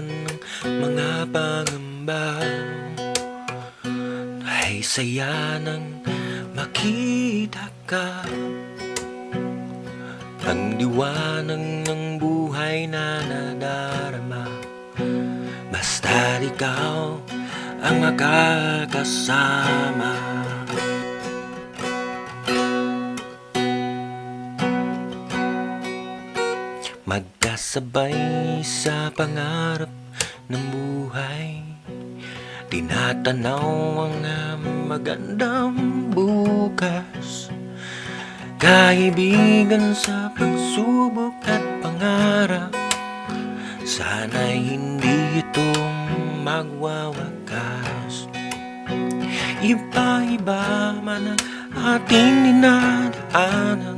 kalimutan ng mga pangamba. Ay saya nang makita ka. Ang liwanag ng buhay na nadarama, basta ikaw ang makakasama. Magkasabay sa pangarap ng buhay, tinatanaw ang magandang bukas. Kaibigan sa pagsubok at pangarap, sana'y hindi ito magwawakas. Iba-iba man ang ating dinadaanan,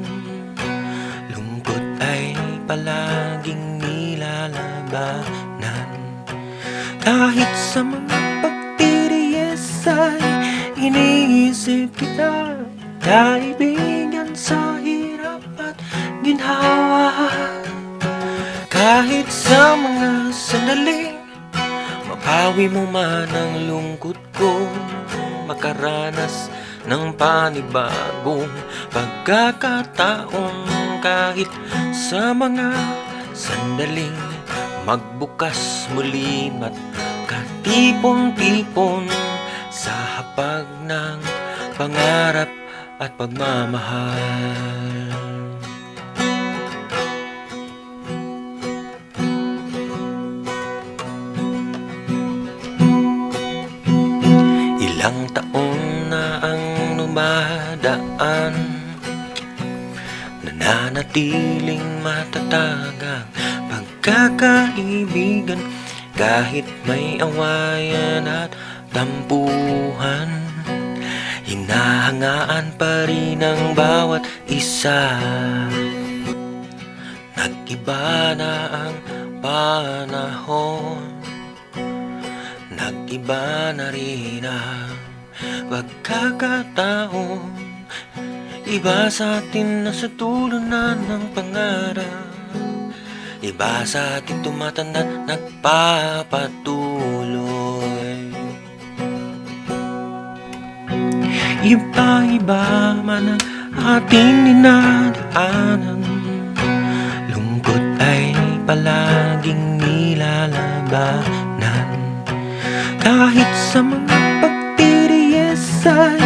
lungkot ay palaging nilalabanan. Kahit sa mga pagtitiis ay iniisip kita, kaibigan sa hirap at ginhawa. Kahit sa mga sandaling mapawi mo man ang lungkot ko, makaranas ng panibagong pagkakataon. Kahit sa mga sandaling magbukas muli at katipon-tipon sa hapag ng pangarap at pagmamahal. Ilang taon na ang dumadaan, nananatiling matatag ang pagkakaibigan. Kahit may awayan at tampuhan, hinahangaan pa rin ang bawat isa. Nag-iba na ang panahon, nag-iba na rin ang pagkakataon. Iba sa atin nasa dulo na ng pangarap, iba sa atin tumatanda nagpapatuloy. Iba-iba man ang ating dinadaanan, lungkot ay palaging nilalabanan. Kahit sa mga pagtitiis ay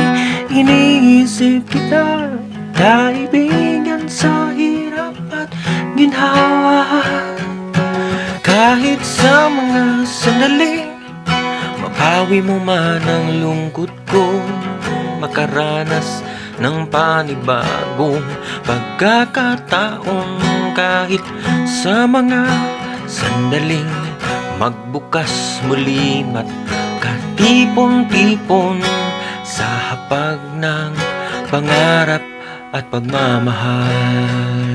iniisip kita, kaibigan sa hirap at ginhawa. Kahit sa mga sandaling mapawi mo man ang lungkot ko, makaranas ng panibagong pagkakataon. Kahit sa mga sandaling magbukas muli at katipon-tipon sa hapag ng pangarap at pagmamahal.